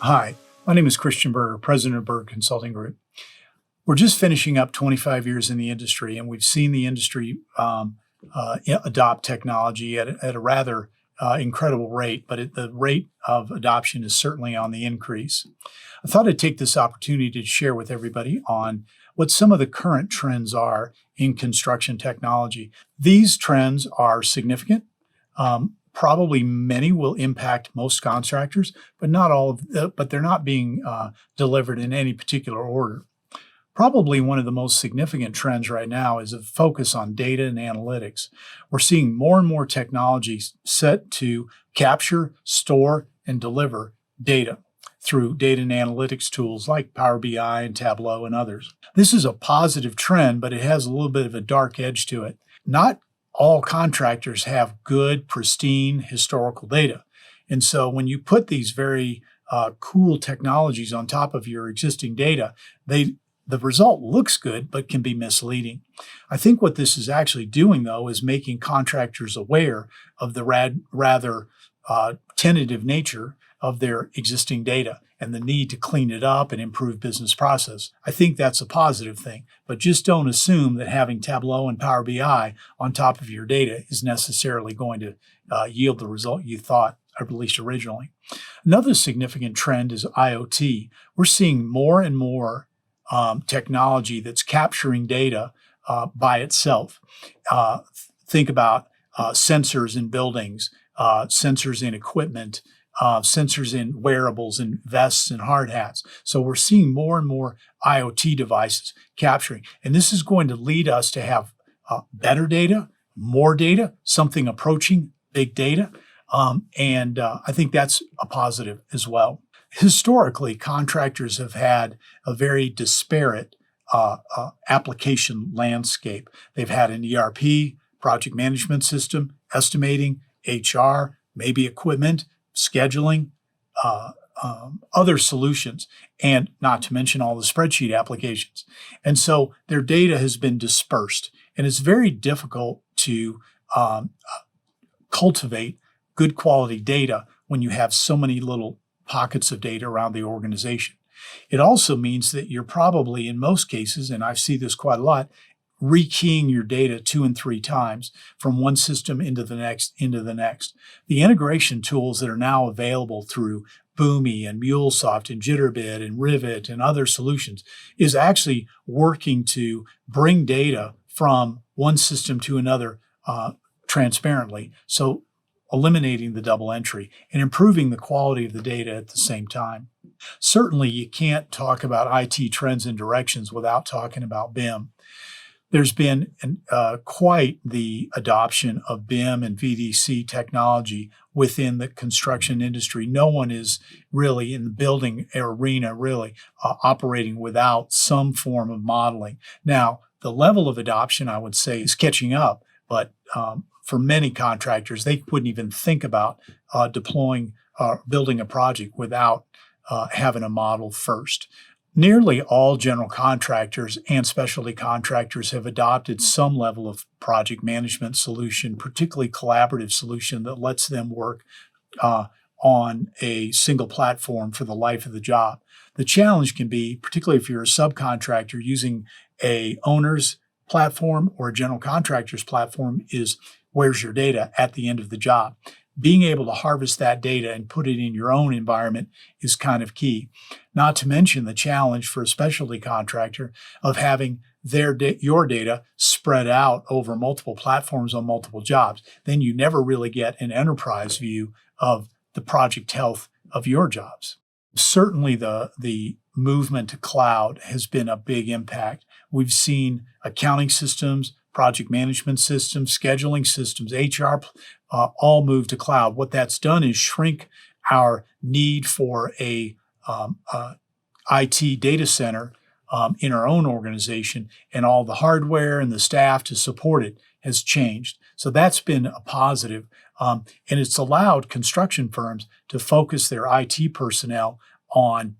Hi, my name is Christian Berger, President of Berger Consulting Group. We're just finishing up 25 years in the industry, and we've seen the industry adopt technology at a rather incredible rate, but the rate of adoption is certainly on the increase. I thought I'd take this opportunity to share with everybody on what some of the current trends are in construction technology. These trends are significant. Probably many will impact most contractors, but not all but they're not being delivered in any particular order. Probably one of the most significant trends right now is a focus on data and analytics. We're seeing more and more technologies set to capture, store, and deliver data through data and analytics tools like Power BI and Tableau and others. This is a positive trend, but it has a little bit of a dark edge to it. Not all contractors have good, pristine historical data. And so when you put these very cool technologies on top of your existing data, the result looks good, but can be misleading. I think what this is actually doing, though, is making contractors aware of the rather tentative nature of their existing data and the need to clean it up and improve business process. I think that's a positive thing, but just don't assume that having Tableau and Power BI on top of your data is necessarily going to yield the result you thought, or at least originally. Another significant trend is IoT. We're seeing more and more technology that's capturing data by itself. Think about sensors in buildings, sensors in equipment, sensors in wearables and vests and hard hats. So we're seeing more and more IoT devices capturing. And this is going to lead us to have better data, more data, something approaching big data. And I think that's a positive as well. Historically, contractors have had a very disparate application landscape. They've had an ERP, project management system, estimating, HR, maybe equipment, scheduling, other solutions, and not to mention all the spreadsheet applications. And so their data has been dispersed, and it's very difficult to cultivate good quality data when you have so many little pockets of data around the organization. It also means that you're probably, in most cases, and I see this quite a lot, rekeying your data 2 and 3 times from one system into the next. The integration tools that are now available through Boomi and MuleSoft and Jitterbit and Rivet and other solutions is actually working to bring data from one system to another transparently. So eliminating the double entry and improving the quality of the data at the same time. Certainly, you can't talk about IT trends and directions without talking about BIM. There's been quite the adoption of BIM and VDC technology within the construction industry. No one is really in the building arena operating without some form of modeling. Now, the level of adoption, I would say, is catching up, but for many contractors, they wouldn't even think about building a project without having a model first. Nearly all general contractors and specialty contractors have adopted some level of project management solution, particularly collaborative solution that lets them work on a single platform for the life of the job. The challenge can be, particularly if you're a subcontractor using a owner's platform or a general contractor's platform, is where's your data at the end of the job? Being able to harvest that data and put it in your own environment is kind of key. Not to mention the challenge for a specialty contractor of having your data spread out over multiple platforms on multiple jobs. Then you never really get an enterprise view of the project health of your jobs. Certainly the movement to cloud has been a big impact. We've seen accounting systems, project management systems, scheduling systems, HR, all move to cloud. What that's done is shrink our need for a IT data center in our own organization, and all the hardware and the staff to support it has changed. So that's been a positive, and it's allowed construction firms to focus their IT personnel on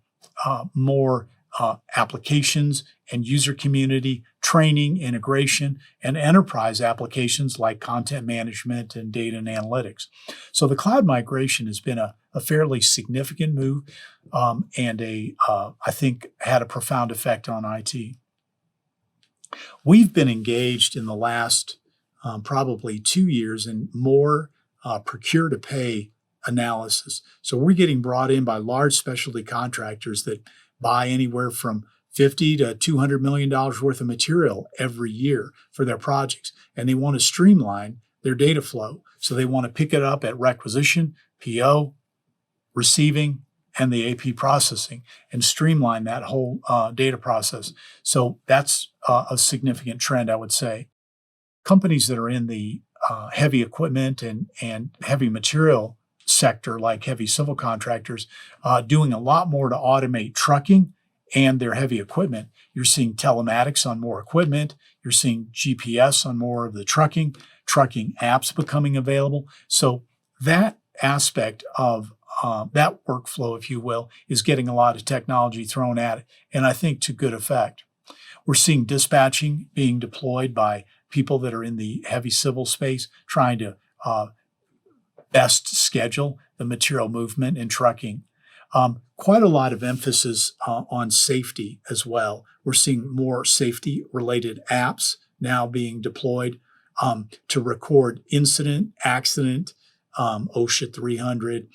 more applications and user community, training, integration, and enterprise applications like content management and data and analytics. So the cloud migration has been a a fairly significant move, and I think had a profound effect on IT. We've been engaged in the last probably 2 years in more procure to pay analysis. So we're getting brought in by large specialty contractors that buy anywhere from $50 to $200 million worth of material every year for their projects. And they want to streamline their data flow. So they want to pick it up at requisition, PO, receiving, and the AP processing and streamline that whole data process. So that's a significant trend, I would say. Companies that are in the heavy equipment and heavy material sector, like heavy civil contractors, doing a lot more to automate trucking and their heavy equipment. You're seeing telematics on more equipment. You're seeing GPS on more of the trucking apps becoming available. So that aspect of that workflow, if you will, is getting a lot of technology thrown at it, and I think to good effect. We're seeing dispatching being deployed by people that are in the heavy civil space, trying to best schedule the material movement in trucking. Quite a lot of emphasis on safety as well. We're seeing more safety-related apps now being deployed to record incident, accident, OSHA 300,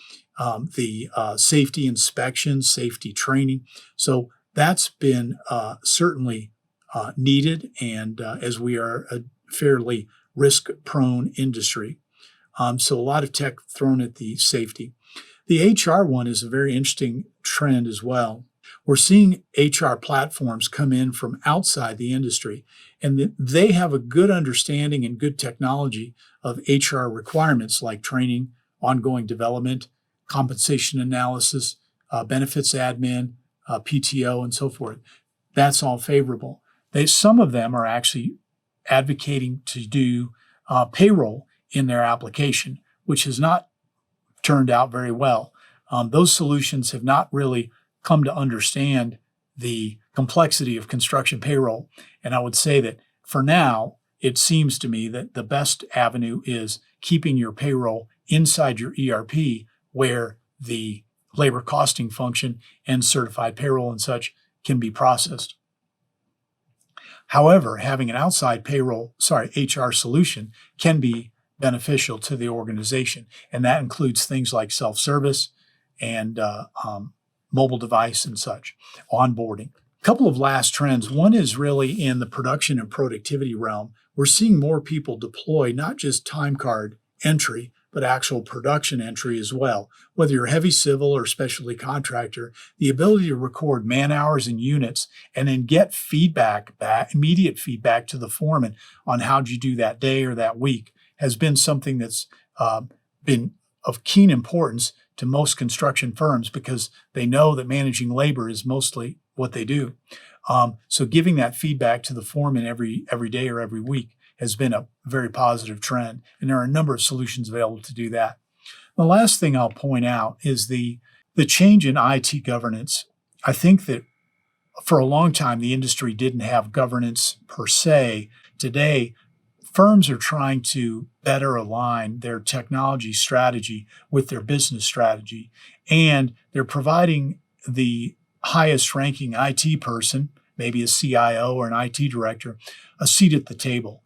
the safety inspection, safety training. So that's been certainly needed, and as we are a fairly risk-prone industry. So a lot of tech thrown at the safety. The HR one is a very interesting trend as well. We're seeing HR platforms come in from outside the industry, and they have a good understanding and good technology of HR requirements like training, ongoing development, compensation analysis, benefits admin, PTO, and so forth. That's all favorable. Some of them are actually advocating to do payroll in their application, which has not turned out very well. Those solutions have not really come to understand the complexity of construction payroll. And I would say that for now, it seems to me that the best avenue is keeping your payroll inside your ERP, where the labor costing function and certified payroll and such can be processed. However, having an outside HR solution can be beneficial to the organization, and that includes things like self-service and mobile device and such, onboarding. A couple of last trends. One is really in the production and productivity realm. We're seeing more people deploy not just time card entry, but actual production entry as well. Whether you're heavy civil or specialty contractor, the ability to record man hours and units and then get immediate feedback to the foreman on how did you do that day or that week has been something that's been of keen importance to most construction firms, because they know that managing labor is mostly what they do. So giving that feedback to the foreman every day or every week has been a very positive trend, and there are a number of solutions available to do that. The last thing I'll point out is the change in IT governance. I think that for a long time, the industry didn't have governance per se. Today, firms are trying to better align their technology strategy with their business strategy, and they're providing the highest ranking IT person, maybe a CIO or an IT director, a seat at the table.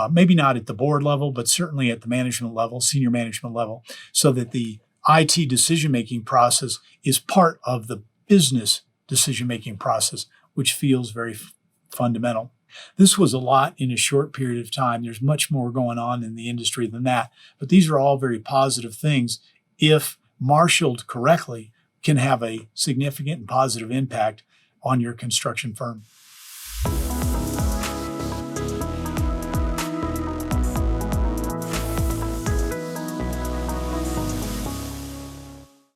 Maybe not at the board level, but certainly at the management level, senior management level, so that the IT decision-making process is part of the business decision-making process, which feels very fundamental. This was a lot in a short period of time. There's much more going on in the industry than that, but these are all very positive things. If marshaled correctly, can have a significant and positive impact on your construction firm.